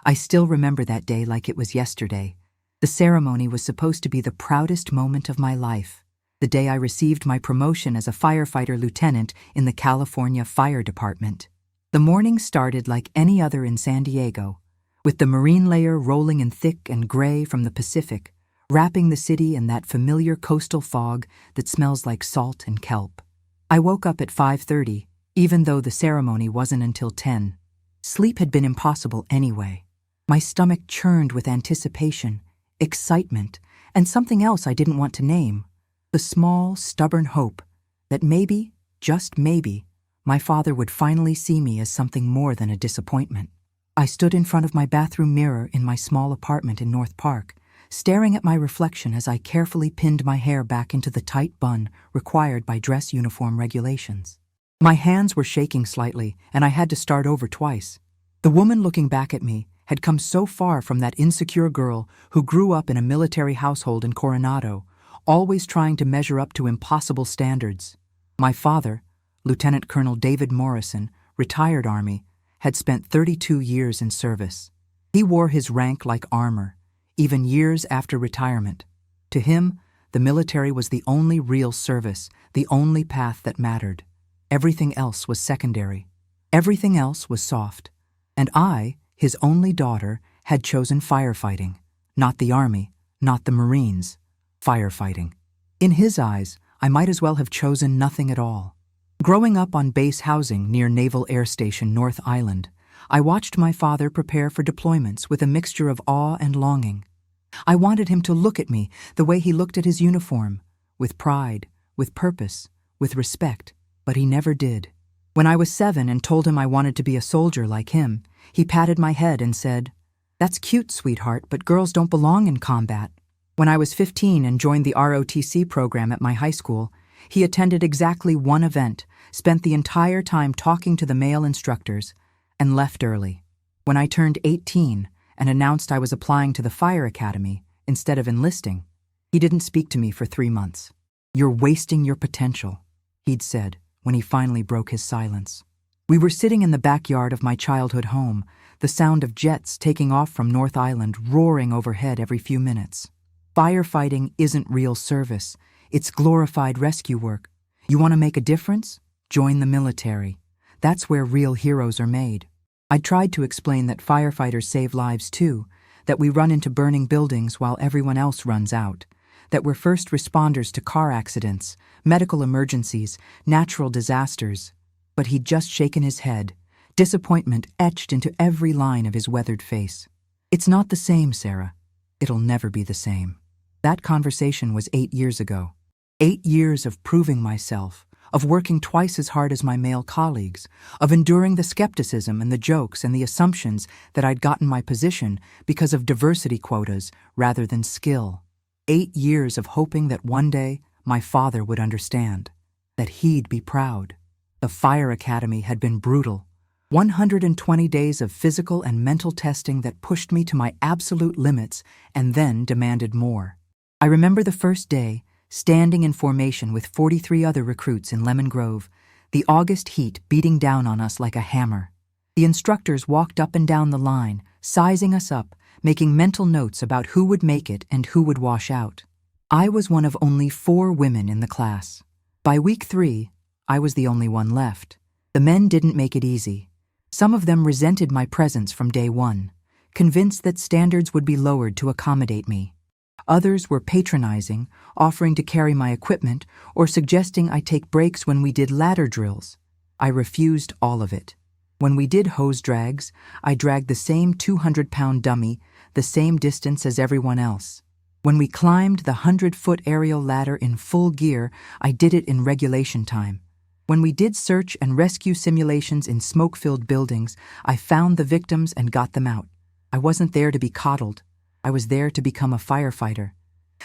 I still remember that day like it was yesterday. The ceremony was supposed to be the proudest moment of my life, the day I received my promotion as a firefighter lieutenant in the California Fire Department. The morning started like any other in San Diego, with the marine layer rolling in thick and gray from the Pacific, wrapping the city in that familiar coastal fog that smells like salt and kelp. I woke up at 5:30, even though the ceremony wasn't until 10. Sleep had been impossible anyway. My stomach churned with anticipation, excitement, and something else I didn't want to name. The small, stubborn hope that maybe, just maybe, my father would finally see me as something more than a disappointment. I stood in front of my bathroom mirror in my small apartment in North Park, staring at my reflection as I carefully pinned my hair back into the tight bun required by dress uniform regulations. My hands were shaking slightly, and I had to start over twice. The woman looking back at me had come so far from that insecure girl who grew up in a military household in Coronado, always trying to measure up to impossible standards. My father, Lieutenant Colonel David Morrison, retired Army, had spent 32 years in service. He wore his rank like armor, even years after retirement. To him, the military was the only real service, the only path that mattered. Everything else was secondary. Everything else was soft. And I, his only daughter, had chosen firefighting. Not the Army, not the Marines. Firefighting. In his eyes, I might as well have chosen nothing at all. Growing up on base housing near Naval Air Station North Island, I watched my father prepare for deployments with a mixture of awe and longing. I wanted him to look at me the way he looked at his uniform, with pride, with purpose, with respect, but he never did. When I was 7 and told him I wanted to be a soldier like him, he patted my head and said, "That's cute, sweetheart, but girls don't belong in combat." When I was 15 and joined the ROTC program at my high school, he attended exactly one event, spent the entire time talking to the male instructors, and left early. When I turned 18 and announced I was applying to the fire academy instead of enlisting, he didn't speak to me for 3 months. "You're wasting your potential," he'd said when he finally broke his silence. We were sitting in the backyard of my childhood home, the sound of jets taking off from North Island roaring overhead every few minutes. Firefighting isn't real service. It's glorified rescue work. You want to make a difference? Join the military. That's where real heroes are made. I tried to explain that firefighters save lives too, that we run into burning buildings while everyone else runs out, that we're first responders to car accidents, medical emergencies, natural disasters. But he'd just shaken his head, disappointment etched into every line of his weathered face. "It's not the same, Sarah. It'll never be the same." That conversation was 8 years ago. 8 years of proving myself, of working twice as hard as my male colleagues, of enduring the skepticism and the jokes and the assumptions that I'd gotten my position because of diversity quotas rather than skill. 8 years of hoping that one day my father would understand, that he'd be proud. The fire academy had been brutal. 120 days of physical and mental testing that pushed me to my absolute limits and then demanded more. I remember the first day, standing in formation with 43 other recruits in Lemon Grove, the August heat beating down on us like a hammer. The instructors walked up and down the line, sizing us up, making mental notes about who would make it and who would wash out. I was one of only 4 women in the class. By week 3, I was the only one left. The men didn't make it easy. Some of them resented my presence from day one, convinced that standards would be lowered to accommodate me. Others were patronizing, offering to carry my equipment or suggesting I take breaks when we did ladder drills. I refused all of it. When we did hose drags, I dragged the same 200-pound dummy the same distance as everyone else. When we climbed the 100-foot aerial ladder in full gear, I did it in regulation time. When we did search and rescue simulations in smoke-filled buildings, I found the victims and got them out. I wasn't there to be coddled. I was there to become a firefighter.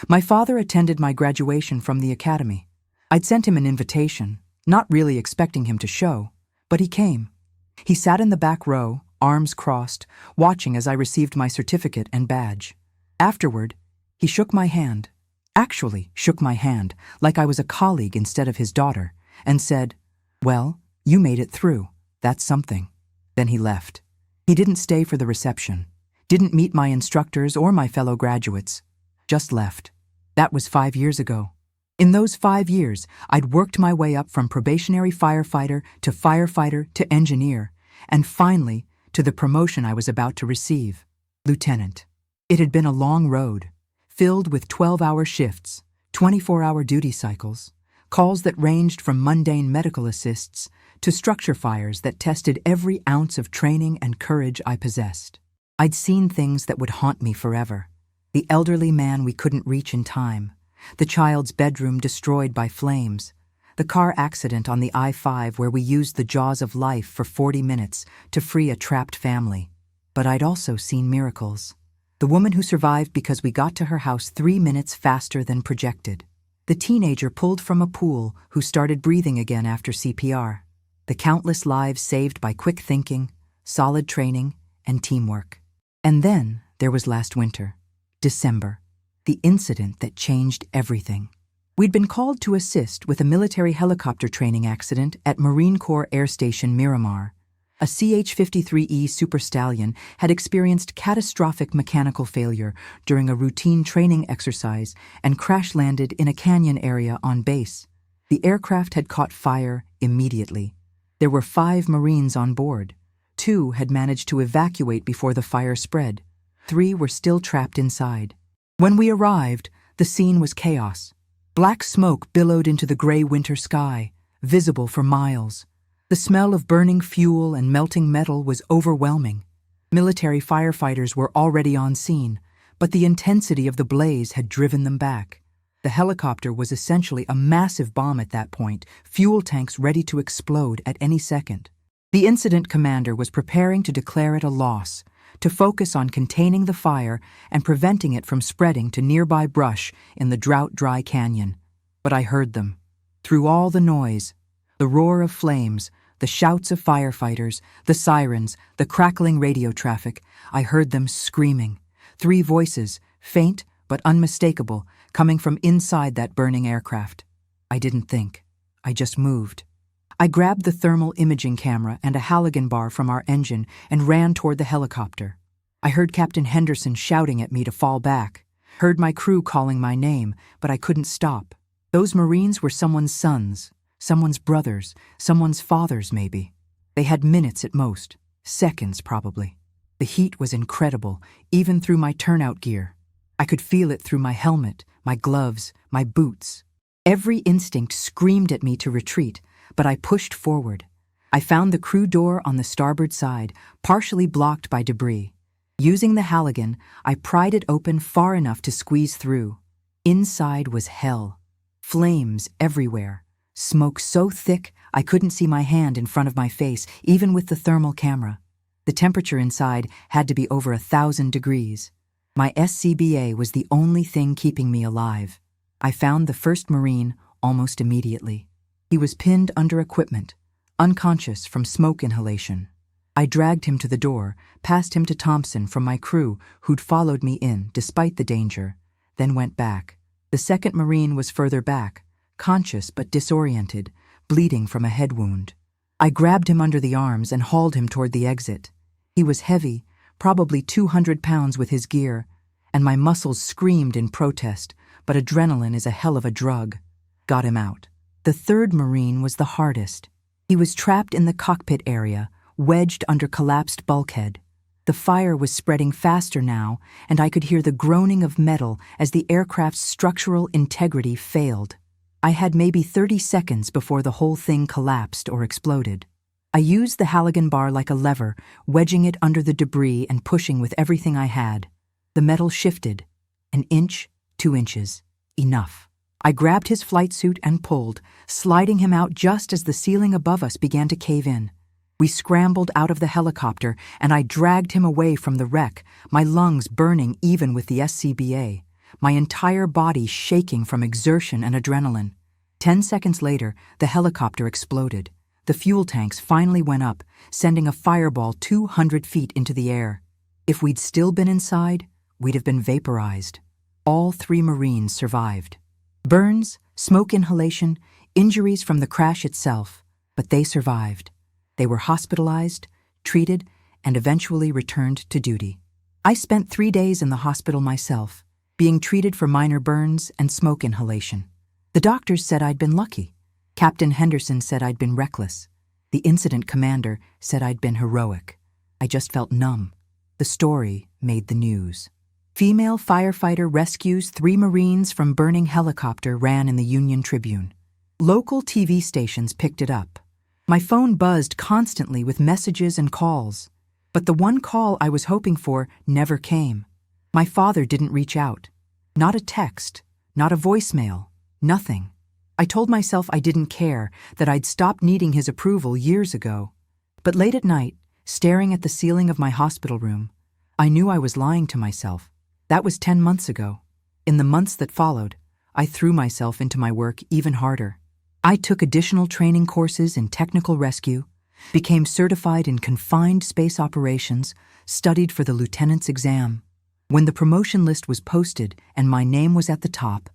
My father attended my graduation from the academy. I'd sent him an invitation, not really expecting him to show, but he came. He sat in the back row, arms crossed, watching as I received my certificate and badge. Afterward, he shook my hand, like I was a colleague instead of his daughter, and said, "Well, you made it through. That's something." Then he left. He didn't stay for the reception. Didn't meet my instructors or my fellow graduates. Just left. That was 5 years ago. In those 5 years, I'd worked my way up from probationary firefighter to engineer, and finally to the promotion I was about to receive, lieutenant. It had been a long road, filled with 12-hour shifts, 24-hour duty cycles, calls that ranged from mundane medical assists to structure fires that tested every ounce of training and courage I possessed. I'd seen things that would haunt me forever. The elderly man we couldn't reach in time, the child's bedroom destroyed by flames, the car accident on the I-5 where we used the jaws of life for 40 minutes to free a trapped family. But I'd also seen miracles. The woman who survived because we got to her house 3 minutes faster than projected. The teenager pulled from a pool who started breathing again after CPR. The countless lives saved by quick thinking, solid training, and teamwork. And then there was last winter, December, the incident that changed everything. We'd been called to assist with a military helicopter training accident at Marine Corps Air Station Miramar. A CH-53E Super Stallion had experienced catastrophic mechanical failure during a routine training exercise and crash-landed in a canyon area on base. The aircraft had caught fire immediately. There were 5 Marines on board. 2 had managed to evacuate before the fire spread. 3 were still trapped inside. When we arrived, the scene was chaos. Black smoke billowed into the gray winter sky, visible for miles. The smell of burning fuel and melting metal was overwhelming. Military firefighters were already on scene, but the intensity of the blaze had driven them back. The helicopter was essentially a massive bomb at that point, fuel tanks ready to explode at any second. The incident commander was preparing to declare it a loss, to focus on containing the fire and preventing it from spreading to nearby brush in the drought-dry canyon. But I heard them. Through all the noise, the roar of flames, the shouts of firefighters, the sirens, the crackling radio traffic, I heard them screaming. 3 voices, faint but unmistakable, coming from inside that burning aircraft. I didn't think. I just moved. I grabbed the thermal imaging camera and a halogen bar from our engine and ran toward the helicopter. I heard Captain Henderson shouting at me to fall back, heard my crew calling my name, but I couldn't stop. Those Marines were someone's sons, someone's brothers, someone's fathers maybe. They had minutes at most, seconds probably. The heat was incredible, even through my turnout gear. I could feel it through my helmet, my gloves, my boots. Every instinct screamed at me to retreat, but I pushed forward. I found the crew door on the starboard side, partially blocked by debris. Using the halogen, I pried it open far enough to squeeze through. Inside was hell. Flames everywhere. Smoke so thick I couldn't see my hand in front of my face, even with the thermal camera. The temperature inside had to be over 1,000 degrees. My SCBA was the only thing keeping me alive. I found the first Marine almost immediately. He was pinned under equipment, unconscious from smoke inhalation. I dragged him to the door, passed him to Thompson from my crew, who'd followed me in despite the danger, then went back. The second Marine was further back, conscious but disoriented, bleeding from a head wound. I grabbed him under the arms and hauled him toward the exit. He was heavy, probably 200 pounds with his gear, and my muscles screamed in protest, but adrenaline is a hell of a drug. Got him out. The third Marine was the hardest. He was trapped in the cockpit area, wedged under collapsed bulkhead. The fire was spreading faster now, and I could hear the groaning of metal as the aircraft's structural integrity failed. I had maybe 30 seconds before the whole thing collapsed or exploded. I used the halogen bar like a lever, wedging it under the debris and pushing with everything I had. The metal shifted. 1 inch, 2 inches. Enough. I grabbed his flight suit and pulled, sliding him out just as the ceiling above us began to cave in. We scrambled out of the helicopter, and I dragged him away from the wreck, my lungs burning even with the SCBA, my entire body shaking from exertion and adrenaline. 10 seconds later, the helicopter exploded. The fuel tanks finally went up, sending a fireball 200 feet into the air. If we'd still been inside, we'd have been vaporized. All 3 Marines survived. Burns, smoke inhalation, injuries from the crash itself, but they survived. They were hospitalized, treated, and eventually returned to duty. I spent 3 days in the hospital myself, being treated for minor burns and smoke inhalation. The doctors said I'd been lucky. Captain Henderson said I'd been reckless. The incident commander said I'd been heroic. I just felt numb. The story made the news. Female firefighter rescues 3 Marines from burning helicopter ran in the Union Tribune. Local TV stations picked it up. My phone buzzed constantly with messages and calls. But the one call I was hoping for never came. My father didn't reach out. Not a text, not a voicemail, nothing. I told myself I didn't care, that I'd stopped needing his approval years ago. But late at night, staring at the ceiling of my hospital room, I knew I was lying to myself. That was 10 months ago. In the months that followed, I threw myself into my work even harder. I took additional training courses in technical rescue, became certified in confined space operations, studied for the lieutenant's exam. When the promotion list was posted and my name was at the top,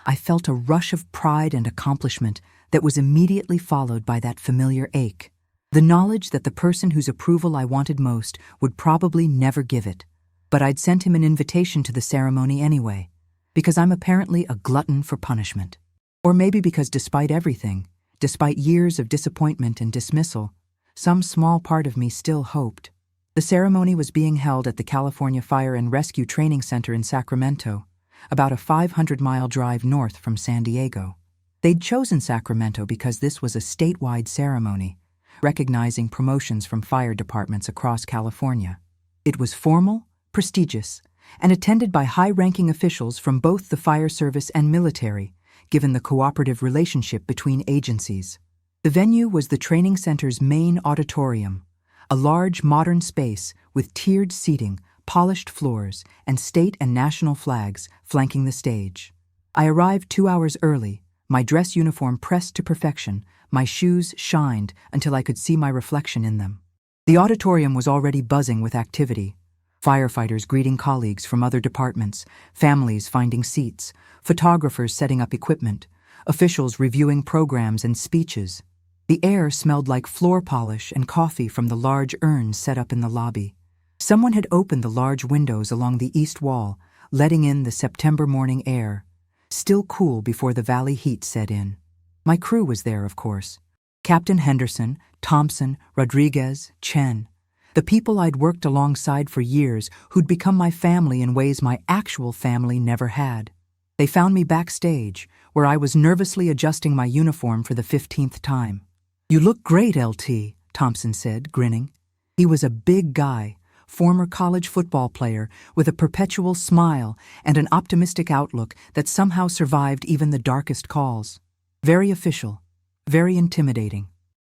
I felt a rush of pride and accomplishment that was immediately followed by that familiar ache. The knowledge that the person whose approval I wanted most would probably never give it. But I'd sent him an invitation to the ceremony anyway, because I'm apparently a glutton for punishment. Or maybe because despite everything, despite years of disappointment and dismissal, some small part of me still hoped. The ceremony was being held at the California Fire and Rescue Training Center in Sacramento, about a 500-mile drive north from San Diego. They'd chosen Sacramento because this was a statewide ceremony, recognizing promotions from fire departments across California. It was formal, prestigious, and attended by high-ranking officials from both the fire service and military, given the cooperative relationship between agencies. The venue was the training center's main auditorium, a large modern space with tiered seating, polished floors, and state and national flags flanking the stage. I arrived 2 hours early, my dress uniform pressed to perfection, my shoes shined until I could see my reflection in them. The auditorium was already buzzing with activity. Firefighters greeting colleagues from other departments, families finding seats, photographers setting up equipment, officials reviewing programs and speeches. The air smelled like floor polish and coffee from the large urns set up in the lobby. Someone had opened the large windows along the east wall, letting in the September morning air, still cool before the valley heat set in. My crew was there, of course. Captain Henderson, Thompson, Rodriguez, Chen. The people I'd worked alongside for years who'd become my family in ways my actual family never had. They found me backstage, where I was nervously adjusting my uniform for the 15th time. "You look great, LT," Thompson said, grinning. He was a big guy, former college football player with a perpetual smile and an optimistic outlook that somehow survived even the darkest calls. Very official, very intimidating.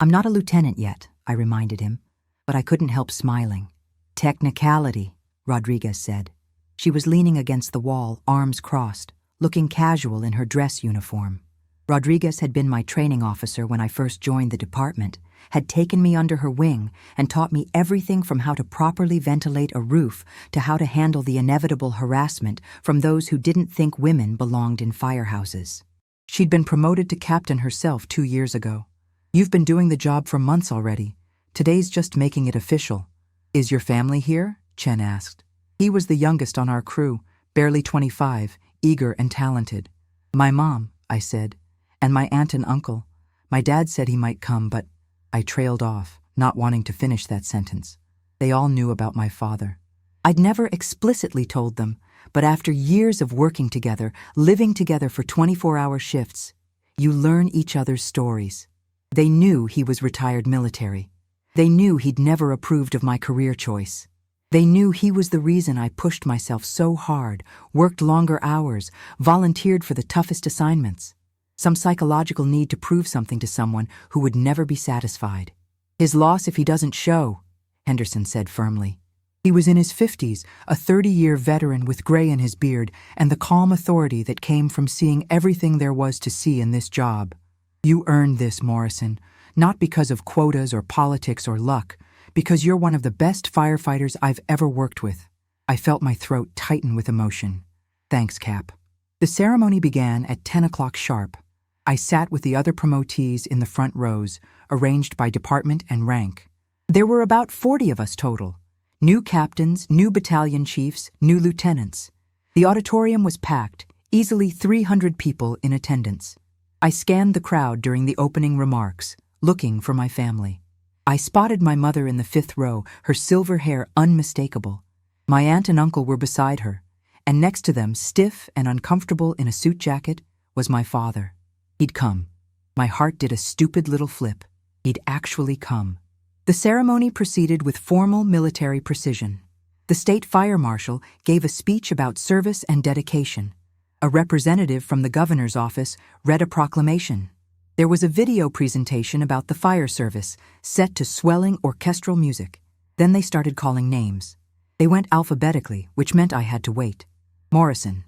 "I'm not a lieutenant yet," I reminded him, but I couldn't help smiling. "Technicality," Rodriguez said. She was leaning against the wall, arms crossed, looking casual in her dress uniform. Rodriguez had been my training officer when I first joined the department, had taken me under her wing and taught me everything from how to properly ventilate a roof to how to handle the inevitable harassment from those who didn't think women belonged in firehouses. She'd been promoted to captain herself 2 years ago. "You've been doing the job for months already. Today's just making it official." "Is your family here?" Chen asked. He was the youngest on our crew, barely 25, eager and talented. "My mom," I said, "and my aunt and uncle. My dad said he might come, but—" I trailed off, not wanting to finish that sentence. They all knew about my father. I'd never explicitly told them, but after years of working together, living together for 24-hour shifts, you learn each other's stories. They knew he was retired military. They knew he'd never approved of my career choice. They knew he was the reason I pushed myself so hard, worked longer hours, volunteered for the toughest assignments. Some psychological need to prove something to someone who would never be satisfied. "His loss if he doesn't show," Henderson said firmly. He was in his 50s, a 30-year veteran with gray in his beard and the calm authority that came from seeing everything there was to see in this job. "You earned this, Morrison, not because of quotas or politics or luck, because you're one of the best firefighters I've ever worked with." I felt my throat tighten with emotion. "Thanks, Cap." The ceremony began at 10 o'clock sharp. I sat with the other promotees in the front rows, arranged by department and rank. There were about 40 of us total. New captains, new battalion chiefs, new lieutenants. The auditorium was packed, easily 300 people in attendance. I scanned the crowd during the opening remarks, looking for my family. I spotted my mother in the 5th row, her silver hair unmistakable. My aunt and uncle were beside her, and next to them, stiff and uncomfortable in a suit jacket, was my father. He'd come. My heart did a stupid little flip. He'd actually come. The ceremony proceeded with formal military precision. The state fire marshal gave a speech about service and dedication. A representative from the governor's office read a proclamation. There was a video presentation about the fire service, set to swelling orchestral music. Then they started calling names. They went alphabetically, which meant I had to wait. Morrison.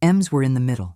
M's were in the middle.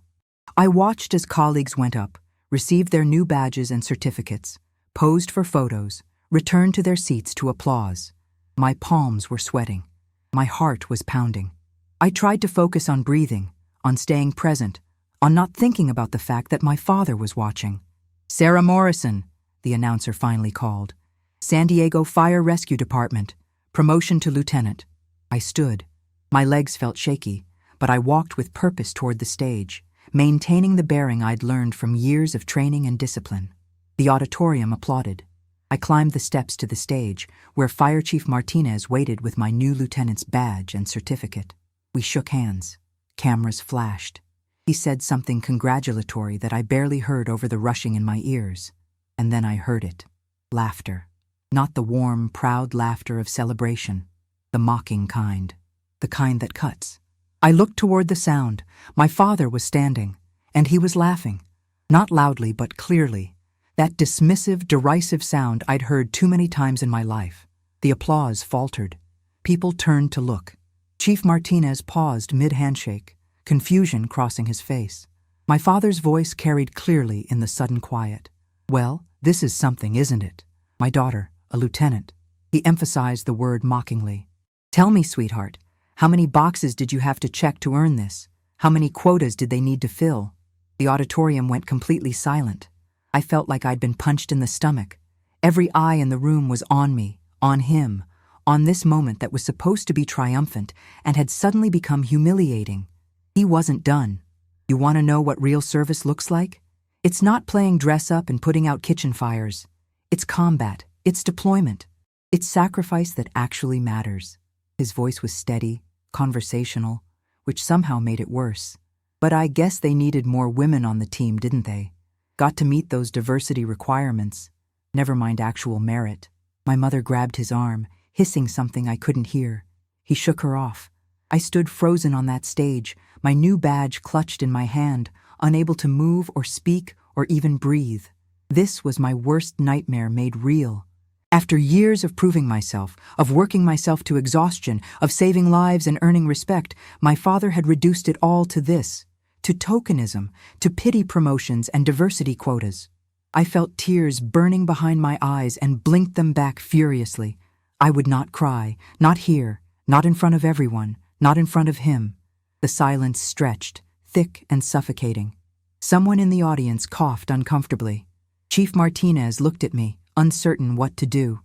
I watched as colleagues went up, received their new badges and certificates, posed for photos, returned to their seats to applause. My palms were sweating. My heart was pounding. I tried to focus on breathing, on staying present, on not thinking about the fact that my father was watching. "Sarah Morrison," the announcer finally called. "San Diego Fire Rescue Department. Promotion to lieutenant." I stood. My legs felt shaky, but I walked with purpose toward the stage, maintaining the bearing I'd learned from years of training and discipline. The auditorium applauded. I climbed the steps to the stage, where Fire Chief Martinez waited with my new lieutenant's badge and certificate. We shook hands. Cameras flashed. He said something congratulatory that I barely heard over the rushing in my ears. And then I heard it. Laughter. Not the warm, proud laughter of celebration. The mocking kind. The kind that cuts. I looked toward the sound. My father was standing, and he was laughing. Not loudly, but clearly. That dismissive, derisive sound I'd heard too many times in my life. The applause faltered. People turned to look. Chief Martinez paused mid-handshake, confusion crossing his face. My father's voice carried clearly in the sudden quiet. "Well, this is something, isn't it? My daughter, a lieutenant." He emphasized the word mockingly. "Tell me, sweetheart, how many boxes did you have to check to earn this? How many quotas did they need to fill?" The auditorium went completely silent. I felt like I'd been punched in the stomach. Every eye in the room was on me, on him, on this moment that was supposed to be triumphant and had suddenly become humiliating. He wasn't done. You want to know what real service looks like? It's not playing dress-up and putting out kitchen fires. It's combat. It's deployment. It's sacrifice that actually matters. His voice was steady, conversational, which somehow made it worse. But I guess they needed more women on the team, didn't they? Got to meet those diversity requirements. Never mind actual merit. My mother grabbed his arm, hissing something I couldn't hear. He shook her off. I stood frozen on that stage, my new badge clutched in my hand, unable to move or speak or even breathe. This was my worst nightmare made real. After years of proving myself, of working myself to exhaustion, of saving lives and earning respect, my father had reduced it all to this. To tokenism, to pity promotions and diversity quotas. I felt tears burning behind my eyes and blinked them back furiously. I would not cry, not here, not in front of everyone, not in front of him. The silence stretched, thick and suffocating. Someone in the audience coughed uncomfortably. Chief Martinez looked at me, uncertain what to do.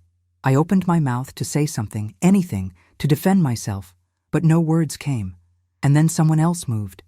I opened my mouth to say something, anything, to defend myself, but no words came. And then someone else moved.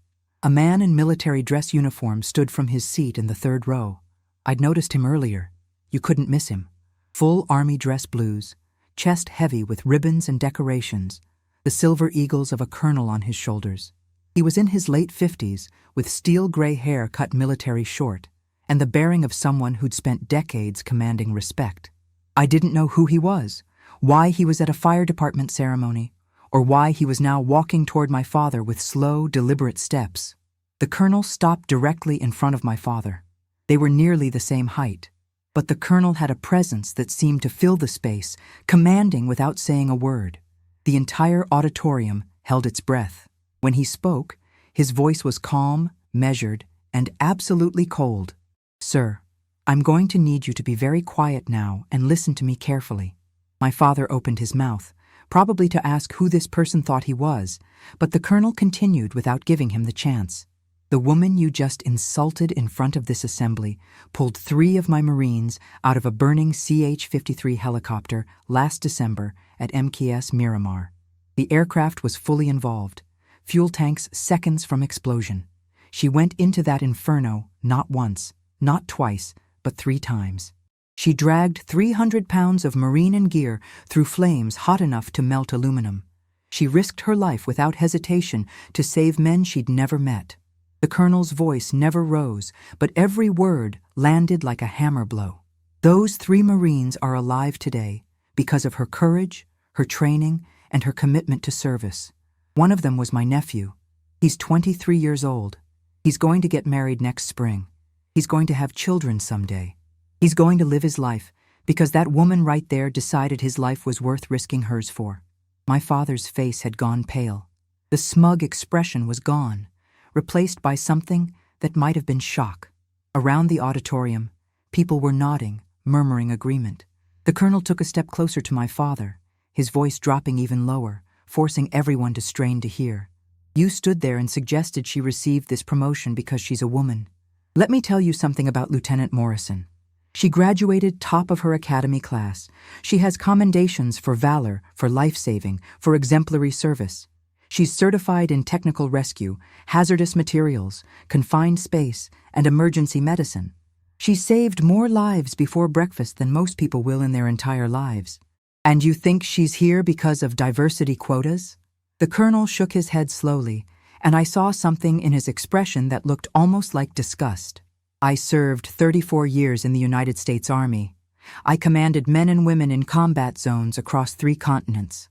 A man in military dress uniform stood from his seat in the 3rd row. I'd noticed him earlier. You couldn't miss him. Full army dress blues, chest heavy with ribbons and decorations, the silver eagles of a colonel on his shoulders. He was in his late 50s, with steel gray hair cut military short, and the bearing of someone who'd spent decades commanding respect. I didn't know who he was, why he was at a fire department ceremony, or why he was now walking toward my father with slow, deliberate steps. The colonel stopped directly in front of my father. They were nearly the same height, but the colonel had a presence that seemed to fill the space, commanding without saying a word. The entire auditorium held its breath. When he spoke, his voice was calm, measured, and absolutely cold. "Sir, I'm going to need you to be very quiet now and listen to me carefully." My father opened his mouth, probably to ask who this person thought he was, but the colonel continued without giving him the chance. "The woman you just insulted in front of this assembly pulled 3 of my Marines out of a burning CH-53 helicopter last December at MKS Miramar. The aircraft was fully involved, fuel tanks seconds from explosion. She went into that inferno not once, not twice, but 3 times. She dragged 300 pounds of marine and gear through flames hot enough to melt aluminum. She risked her life without hesitation to save men she'd never met. The colonel's voice never rose, but every word landed like a hammer blow. Those 3 Marines are alive today because of her courage, her training, and her commitment to service. One of them was my nephew. He's 23 years old. He's going to get married next spring. He's going to have children someday. He's going to live his life because that woman right there decided his life was worth risking hers for. My father's face had gone pale. The smug expression was gone, replaced by something that might have been shock. Around the auditorium, people were nodding, murmuring agreement. The colonel took a step closer to my father, his voice dropping even lower, forcing everyone to strain to hear. You stood there and suggested she received this promotion because she's a woman. Let me tell you something about Lieutenant Morrison. She graduated top of her academy class. She has commendations for valor, for life-saving, for exemplary service. She's certified in technical rescue, hazardous materials, confined space, and emergency medicine. She saved more lives before breakfast than most people will in their entire lives. And you think she's here because of diversity quotas? The colonel shook his head slowly, and I saw something in his expression that looked almost like disgust. I served 34 years in the United States Army. I commanded men and women in combat zones across 3 continents.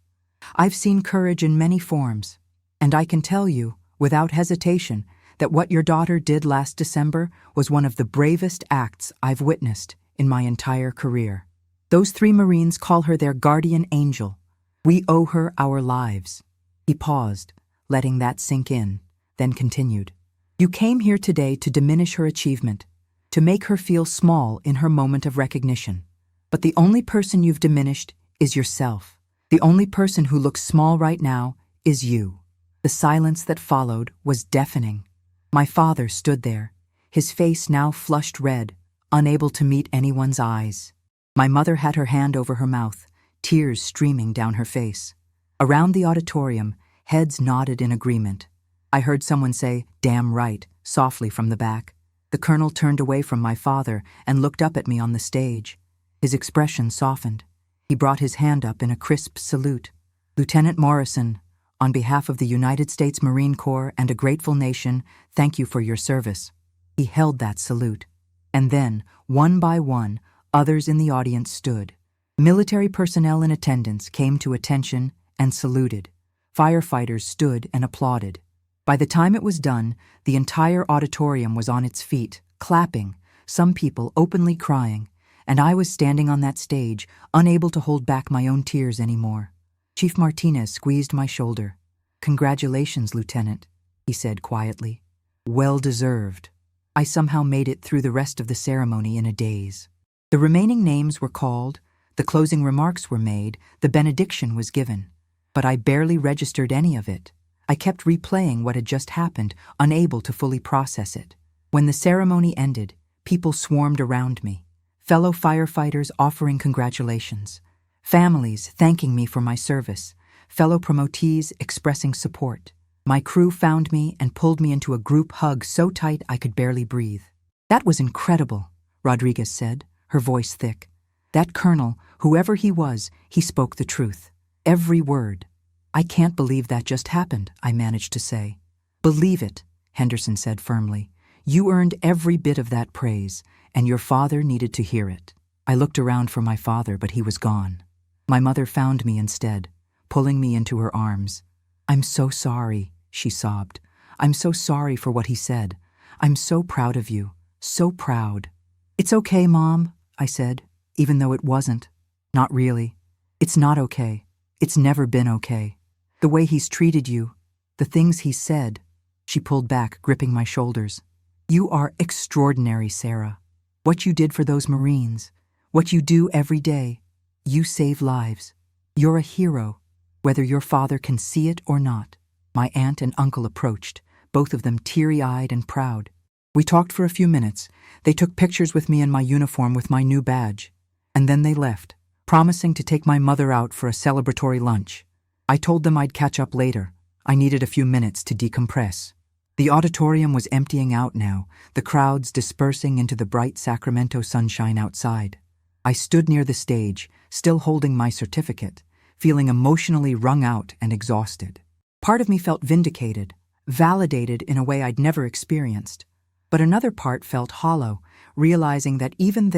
I've seen courage in many forms, and I can tell you, without hesitation, that what your daughter did last December was one of the bravest acts I've witnessed in my entire career. Those 3 Marines call her their guardian angel. We owe her our lives. He paused, letting that sink in, then continued. You came here today to diminish her achievement, to make her feel small in her moment of recognition. But the only person you've diminished is yourself. The only person who looks small right now is you. The silence that followed was deafening. My father stood there, his face now flushed red, unable to meet anyone's eyes. My mother had her hand over her mouth, tears streaming down her face. Around the auditorium, heads nodded in agreement. I heard someone say, "Damn right," softly from the back. The colonel turned away from my father and looked up at me on the stage. His expression softened. He brought his hand up in a crisp salute. Lieutenant Morrison, on behalf of the United States Marine Corps and a grateful nation, thank you for your service. He held that salute. And then, one by one, others in the audience stood. Military personnel in attendance came to attention and saluted. Firefighters stood and applauded. By the time it was done, the entire auditorium was on its feet, clapping, some people openly crying, and I was standing on that stage, unable to hold back my own tears anymore. Chief Martinez squeezed my shoulder. "Congratulations, Lieutenant," he said quietly. "Well deserved." I somehow made it through the rest of the ceremony in a daze. The remaining names were called, the closing remarks were made, the benediction was given. But I barely registered any of it. I kept replaying what had just happened, unable to fully process it. When the ceremony ended, people swarmed around me. Fellow firefighters offering congratulations. Families thanking me for my service. Fellow promotees expressing support. My crew found me and pulled me into a group hug so tight I could barely breathe. "That was incredible," Rodriguez said, her voice thick. "That colonel, whoever he was, he spoke the truth. Every word." "I can't believe that just happened," I managed to say. "Believe it," Henderson said firmly. "You earned every bit of that praise, and your father needed to hear it." I looked around for my father, but he was gone. My mother found me instead, pulling me into her arms. "I'm so sorry," she sobbed. "I'm so sorry for what he said. I'm so proud of you, so proud." "It's okay, Mom," I said, even though it wasn't. "Not really. It's not okay. It's never been okay. The way he's treated you, the things he said." She pulled back, gripping my shoulders. "You are extraordinary, Sarah. What you did for those Marines, what you do every day, you save lives. You're a hero, whether your father can see it or not." My aunt and uncle approached, both of them teary-eyed and proud. We talked for a few minutes. They took pictures with me in my uniform with my new badge. And then they left, promising to take my mother out for a celebratory lunch. I told them I'd catch up later. I needed a few minutes to decompress. The auditorium was emptying out now, the crowds dispersing into the bright Sacramento sunshine outside. I stood near the stage, still holding my certificate, feeling emotionally wrung out and exhausted. Part of me felt vindicated, validated in a way I'd never experienced. But another part felt hollow, realizing that even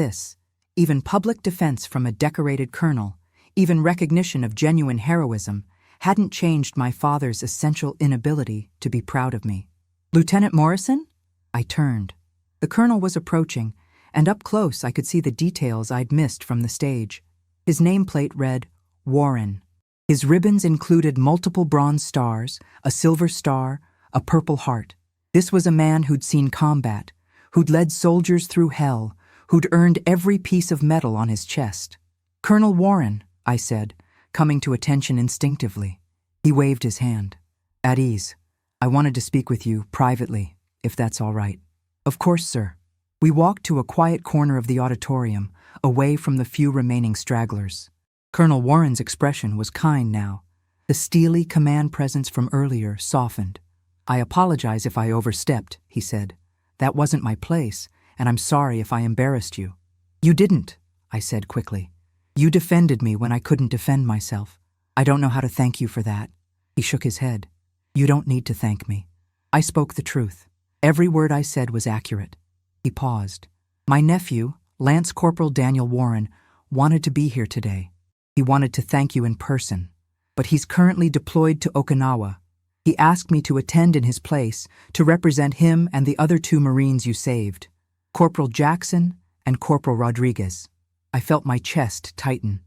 public defense from a decorated colonel, even recognition of genuine heroism, hadn't changed my father's essential inability to be proud of me. "Lieutenant Morrison?" I turned. The colonel was approaching, and up close I could see the details I'd missed from the stage. His nameplate read, Warren. His ribbons included multiple bronze stars, a silver star, a purple heart. This was a man who'd seen combat, who'd led soldiers through hell, who'd earned every piece of metal on his chest. "Colonel Warren," I said, coming to attention instinctively. He waved his hand. "At ease. I wanted to speak with you privately, if that's all right." "Of course, sir." We walked to a quiet corner of the auditorium, away from the few remaining stragglers. Colonel Warren's expression was kind now. The steely command presence from earlier softened. "I apologize if I overstepped," he said. "That wasn't my place, and I'm sorry if I embarrassed you." "You didn't," I said quickly. "You defended me when I couldn't defend myself. I don't know how to thank you for that." He shook his head. "You don't need to thank me. I spoke the truth. Every word I said was accurate." He paused. "My nephew, Lance Corporal Daniel Warren, wanted to be here today. He wanted to thank you in person, but he's currently deployed to Okinawa. He asked me to attend in his place to represent him and the other 2 Marines you saved, Corporal Jackson and Corporal Rodriguez." I felt my chest tighten.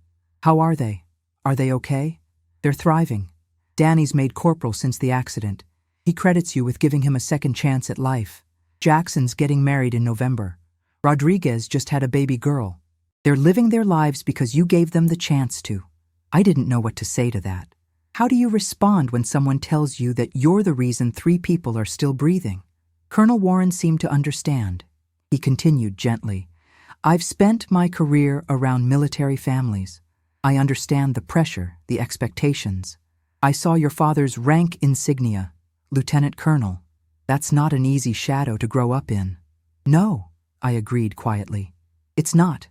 "How are they? Are they okay?" "They're thriving. Danny's made corporal since the accident. He credits you with giving him a second chance at life. Jackson's getting married in November. Rodriguez just had a baby girl. They're living their lives because you gave them the chance to." I didn't know what to say to that. How do you respond when someone tells you that you're the reason 3 people are still breathing? Colonel Warren seemed to understand. He continued gently. "I've spent my career around military families. I understand the pressure, the expectations. I saw your father's rank insignia, Lieutenant Colonel. That's not an easy shadow to grow up in." "No," I agreed quietly. "It's not.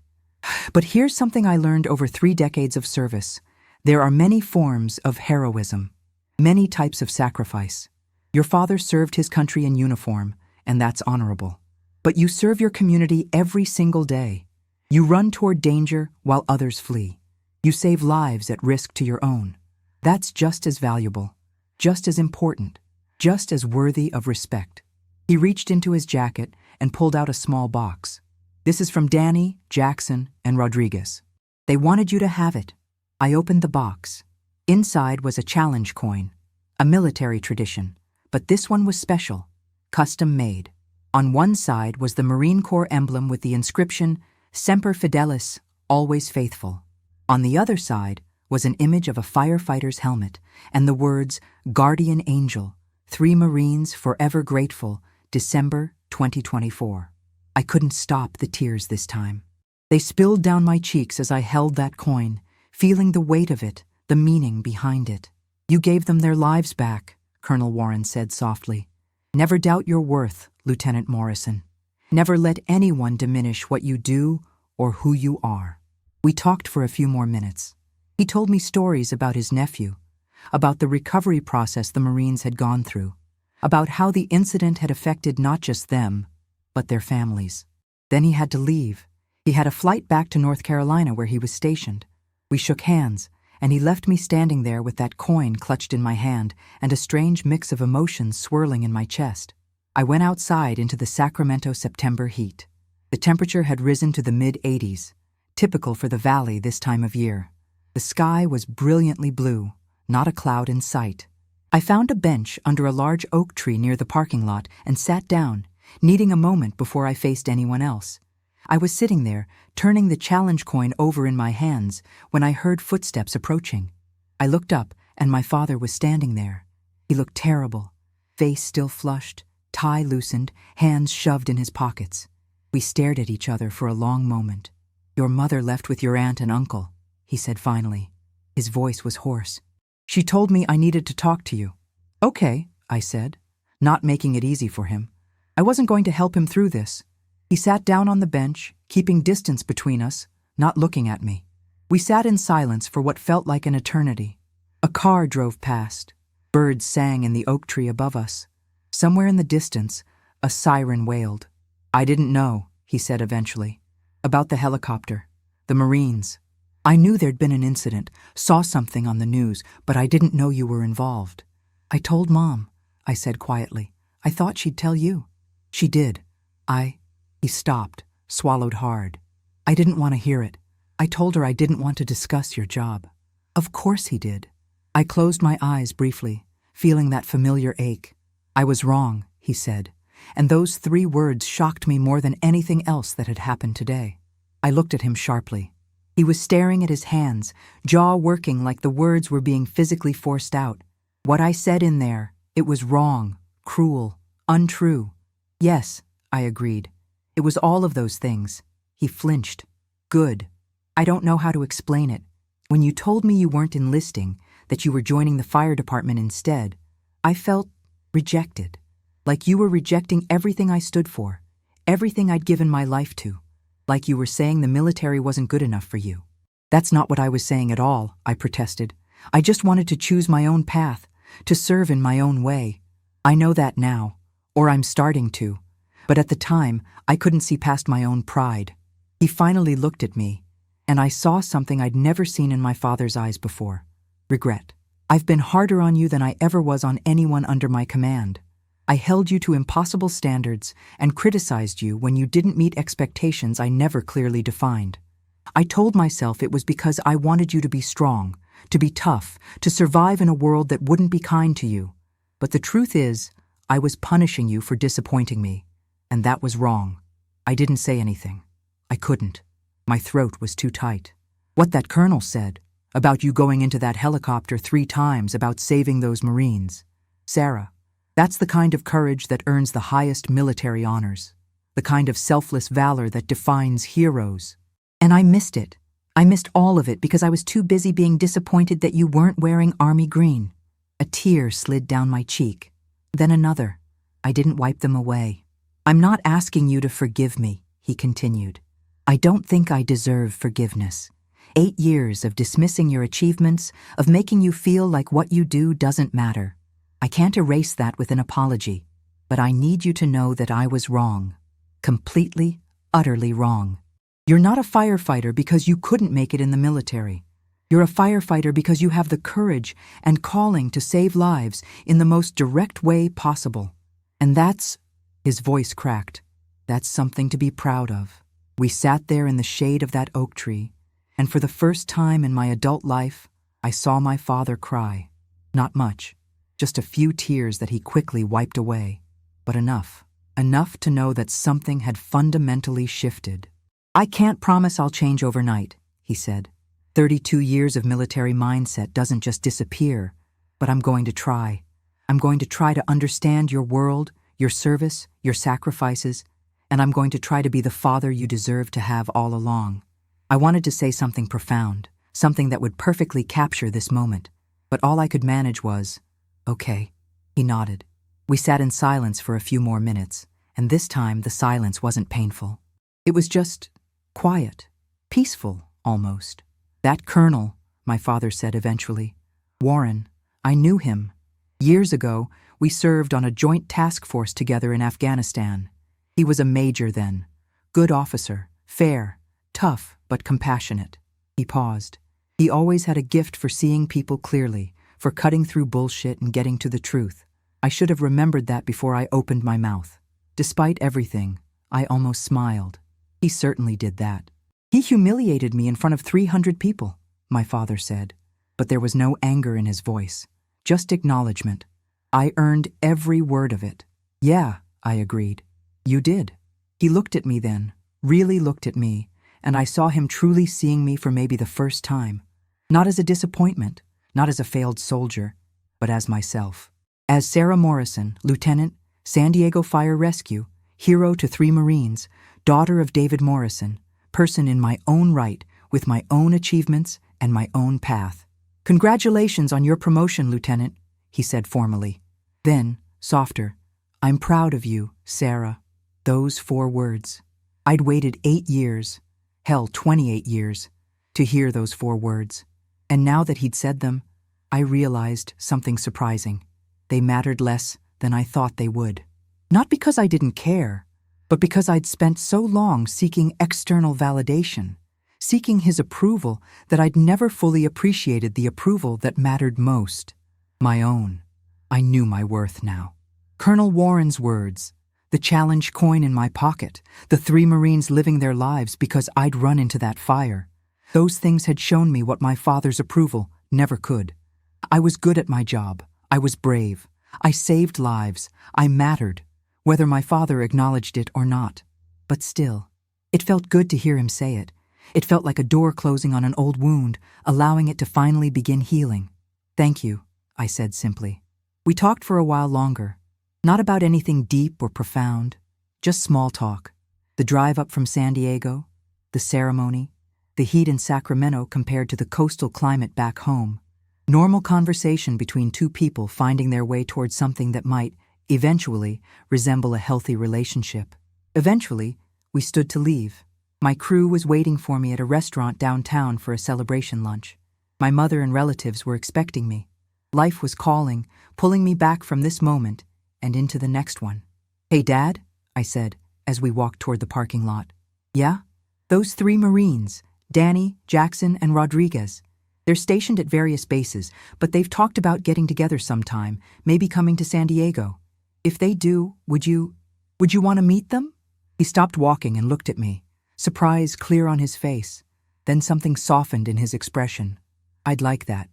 But here's something I learned over 3 decades of service. There are many forms of heroism, many types of sacrifice. Your father served his country in uniform, and that's honorable. But you serve your community every single day. You run toward danger while others flee. You save lives at risk to your own. That's just as valuable, just as important, just as worthy of respect." He reached into his jacket and pulled out a small box. "This is from Danny, Jackson, and Rodriguez. They wanted you to have it." I opened the box. Inside was a challenge coin, a military tradition, but this one was special, custom made. On one side was the Marine Corps emblem with the inscription, "Semper Fidelis, always faithful." On the other side was an image of a firefighter's helmet and the words, "Guardian Angel, 3 Marines forever grateful, December 2024. I couldn't stop the tears this time. They spilled down my cheeks as I held that coin, feeling the weight of it, the meaning behind it. "You gave them their lives back," Colonel Warren said softly. "Never doubt your worth, Lieutenant Morrison. Never let anyone diminish what you do or who you are." We talked for a few more minutes. He told me stories about his nephew, about the recovery process the Marines had gone through, about how the incident had affected not just them, but their families. Then he had to leave. He had a flight back to North Carolina where he was stationed. We shook hands, and he left me standing there with that coin clutched in my hand and a strange mix of emotions swirling in my chest. I went outside into the Sacramento September heat. The temperature had risen to the mid-80s, typical for the valley this time of year. The sky was brilliantly blue, not a cloud in sight. I found a bench under a large oak tree near the parking lot and sat down, needing a moment before I faced anyone else. I was sitting there, turning the challenge coin over in my hands, when I heard footsteps approaching. I looked up, and my father was standing there. He looked terrible, face still flushed, tie loosened, hands shoved in his pockets. We stared at each other for a long moment. "Your mother left with your aunt and uncle," he said finally. His voice was hoarse. She told me I needed to talk to you. Okay, I said, not making it easy for him. I wasn't going to help him through this. He sat down on the bench, keeping distance between us, not looking at me. We sat in silence for what felt like an eternity. A car drove past. Birds sang in the oak tree above us. Somewhere in the distance, a siren wailed. I didn't know, he said eventually. About the helicopter, the Marines. I knew there'd been an incident, saw something on the news, but I didn't know you were involved. I told Mom, I said quietly. I thought she'd tell you. She did. He stopped, swallowed hard. I didn't want to hear it. I told her I didn't want to discuss your job. Of course he did. I closed my eyes briefly, feeling that familiar ache. I was wrong, he said, and those 3 words shocked me more than anything else that had happened today. I looked at him sharply. He was staring at his hands, jaw working like the words were being physically forced out. What I said in there, it was wrong, cruel, untrue. Yes, I agreed. It was all of those things. He flinched. Good. I don't know how to explain it. When you told me you weren't enlisting, that you were joining the fire department instead, I felt rejected. Like you were rejecting everything I stood for, everything I'd given my life to. Like you were saying the military wasn't good enough for you. That's not what I was saying at all, I protested. I just wanted to choose my own path, to serve in my own way. I know that now, or I'm starting to. But at the time, I couldn't see past my own pride. He finally looked at me, and I saw something I'd never seen in my father's eyes before. Regret. I've been harder on you than I ever was on anyone under my command. I held you to impossible standards and criticized you when you didn't meet expectations I never clearly defined. I told myself it was because I wanted you to be strong, to be tough, to survive in a world that wouldn't be kind to you. But the truth is, I was punishing you for disappointing me, and that was wrong. I didn't say anything. I couldn't. My throat was too tight. What that colonel said, about you going into that helicopter 3 times, about saving those Marines. Sarah, that's the kind of courage that earns the highest military honors, the kind of selfless valor that defines heroes. And I missed it. I missed all of it because I was too busy being disappointed that you weren't wearing army green. A tear slid down my cheek. Then another. I didn't wipe them away. I'm not asking you to forgive me, he continued. I don't think I deserve forgiveness. 8 years of dismissing your achievements, of making you feel like what you do doesn't matter. I can't erase that with an apology, but I need you to know that I was wrong. Completely, utterly wrong. You're not a firefighter because you couldn't make it in the military. You're a firefighter because you have the courage and calling to save lives in the most direct way possible. And that's, his voice cracked, that's something to be proud of. We sat there in the shade of that oak tree, and for the first time in my adult life, I saw my father cry. Not much, just a few tears that he quickly wiped away, but enough to know that something had fundamentally shifted. I can't promise I'll change overnight, he said. 32 years of military mindset doesn't just disappear, but I'm going to try. I'm going to try to understand your world, your service, your sacrifices, and I'm going to try to be the father you deserve to have all along. I wanted to say something profound, something that would perfectly capture this moment, but all I could manage was, okay. He nodded. We sat in silence for a few more minutes, and this time the silence wasn't painful. It was just quiet, peaceful, almost. That colonel, my father said eventually. Warren, I knew him. Years ago, we served on a joint task force together in Afghanistan. He was a major then. Good officer, fair, tough, but compassionate. He paused. He always had a gift for seeing people clearly, for cutting through bullshit and getting to the truth. I should have remembered that before I opened my mouth. Despite everything, I almost smiled. He certainly did that. He humiliated me in front of 300 people, my father said. But there was no anger in his voice, just acknowledgement. I earned every word of it. Yeah, I agreed. You did. He looked at me then, really looked at me, and I saw him truly seeing me for maybe the first time. Not as a disappointment, not as a failed soldier, but as myself. As Sarah Morrison, Lieutenant, San Diego Fire Rescue, hero to 3 Marines, daughter of David Morrison, person in my own right, with my own achievements and my own path. "Congratulations on your promotion, Lieutenant," he said formally. Then, softer, "I'm proud of you, Sarah." Those 4 words. I'd waited 8 years, hell, 28 years, to hear those 4 words. And now that he'd said them, I realized something surprising. They mattered less than I thought they would. Not because I didn't care, but because I'd spent so long seeking external validation, seeking his approval, that I'd never fully appreciated the approval that mattered most. My own. I knew my worth now. Colonel Warren's words, the challenge coin in my pocket, the 3 Marines living their lives because I'd run into that fire. Those things had shown me what my father's approval never could. I was good at my job. I was brave. I saved lives. I mattered, whether my father acknowledged it or not. But still, it felt good to hear him say it. It felt like a door closing on an old wound, allowing it to finally begin healing. "Thank you," I said simply. We talked for a while longer. Not about anything deep or profound, just small talk. The drive up from San Diego, the ceremony, the heat in Sacramento compared to the coastal climate back home. Normal conversation between 2 people finding their way towards something that might, eventually, resemble a healthy relationship. Eventually, we stood to leave. My crew was waiting for me at a restaurant downtown for a celebration lunch. My mother and relatives were expecting me. Life was calling, pulling me back from this moment and into the next one. "Hey, Dad," I said, as we walked toward the parking lot. "Yeah? Those 3 Marines, Danny, Jackson, and Rodriguez. They're stationed at various bases, but they've talked about getting together sometime, maybe coming to San Diego. If they do, would you want to meet them?" He stopped walking and looked at me, surprise clear on his face. Then something softened in his expression. I'd like that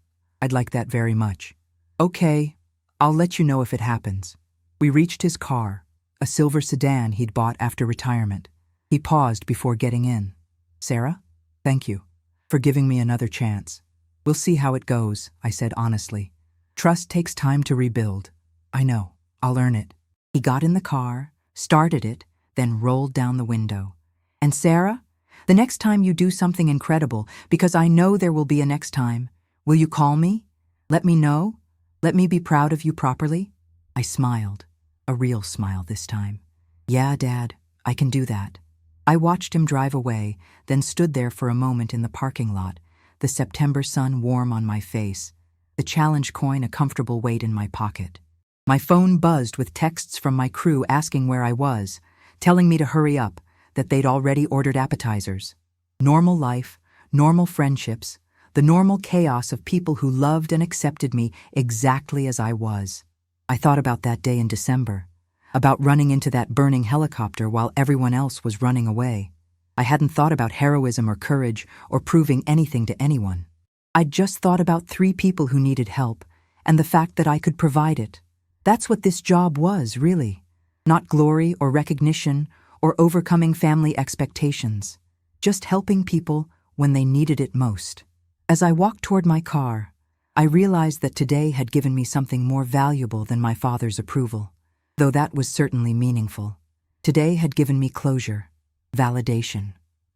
very much." "Okay, I'll let you know if it happens." We reached his car, a silver sedan he'd bought after retirement. He paused before getting in. "Sarah, thank you for giving me another chance. We'll see how it goes," I said honestly. "Trust takes time to rebuild. I know, I'll earn it." He got in the car, started it, then rolled down the window. "And Sarah, the next time you do something incredible, because I know there will be a next time, will you call me? Let me know? Let me be proud of you properly?" I smiled, a real smile this time. "Yeah, Dad, I can do that." I watched him drive away, then stood there for a moment in the parking lot, the September sun warm on my face, the challenge coin a comfortable weight in my pocket. My phone buzzed with texts from my crew asking where I was, telling me to hurry up, that they'd already ordered appetizers. Normal life, normal friendships, the normal chaos of people who loved and accepted me exactly as I was. I thought about that day in December, about running into that burning helicopter while everyone else was running away. I hadn't thought about heroism or courage or proving anything to anyone. I'd just thought about 3 people who needed help and the fact that I could provide it. That's what this job was, really. Not glory or recognition or overcoming family expectations. Just helping people when they needed it most. As I walked toward my car, I realized that today had given me something more valuable than my father's approval, though that was certainly meaningful. Today had given me closure, validation,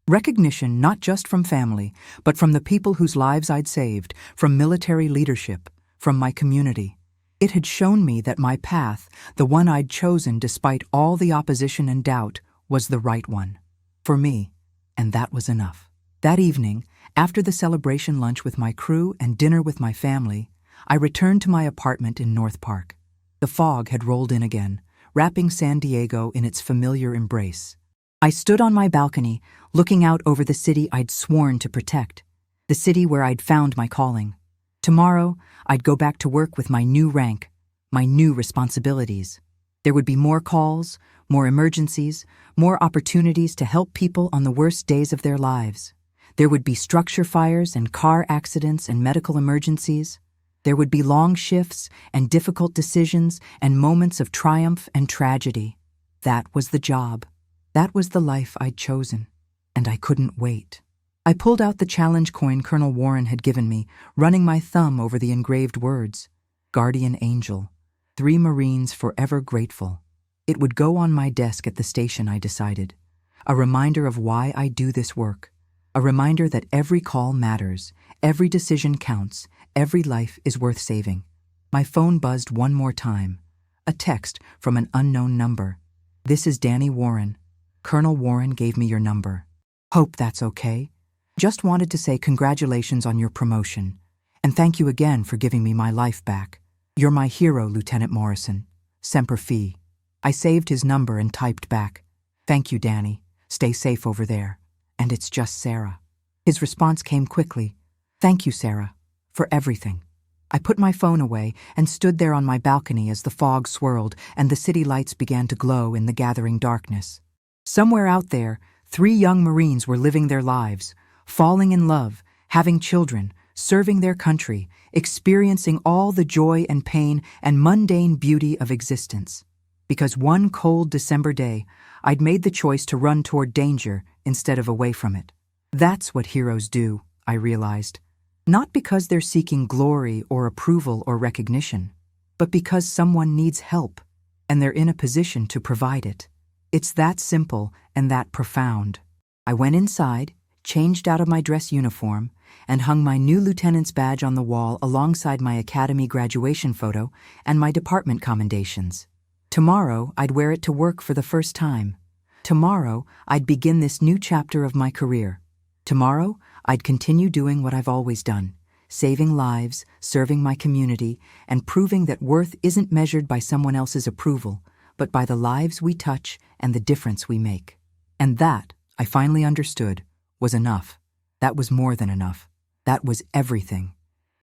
recognition not just from family, but from the people whose lives I'd saved, from military leadership, from my community. It had shown me that my path, the one I'd chosen despite all the opposition and doubt, was the right one. For me, and that was enough. That evening, after the celebration lunch with my crew and dinner with my family, I returned to my apartment in North Park. The fog had rolled in again, wrapping San Diego in its familiar embrace. I stood on my balcony, looking out over the city I'd sworn to protect, the city where I'd found my calling. Tomorrow, I'd go back to work with my new rank, my new responsibilities. There would be more calls, more emergencies, more opportunities to help people on the worst days of their lives. There would be structure fires and car accidents and medical emergencies. There would be long shifts and difficult decisions and moments of triumph and tragedy. That was the job. That was the life I'd chosen. And I couldn't wait. I pulled out the challenge coin Colonel Warren had given me, running my thumb over the engraved words. Guardian Angel. 3 Marines forever grateful. It would go on my desk at the station, I decided. A reminder of why I do this work. A reminder that every call matters, every decision counts, Every life is worth saving. My phone buzzed one more time. A text from an unknown number. This is Danny Warren. Colonel Warren gave me your number. Hope that's okay. Just wanted to say congratulations on your promotion. And thank you again for giving me my life back. You're my hero, Lieutenant Morrison. Semper Fi. I saved his number and typed back. Thank you, Danny. Stay safe over there. And it's just Sarah. His response came quickly. Thank you, Sarah, for everything. I put my phone away and stood there on my balcony as the fog swirled and the city lights began to glow in the gathering darkness. Somewhere out there, 3 young Marines were living their lives, falling in love, having children, serving their country, experiencing all the joy and pain and mundane beauty of existence. Because one cold December day, I'd made the choice to run toward danger instead of away from it. That's what heroes do, I realized. Not because they're seeking glory or approval or recognition, but because someone needs help, and they're in a position to provide it. It's that simple and that profound. I went inside, changed out of my dress uniform, and hung my new lieutenant's badge on the wall alongside my academy graduation photo and my department commendations. Tomorrow, I'd wear it to work for the first time. Tomorrow, I'd begin this new chapter of my career. Tomorrow, I'd continue doing what I've always done, saving lives, serving my community, and proving that worth isn't measured by someone else's approval, but by the lives we touch and the difference we make. And that, I finally understood, was enough. That was more than enough. That was everything.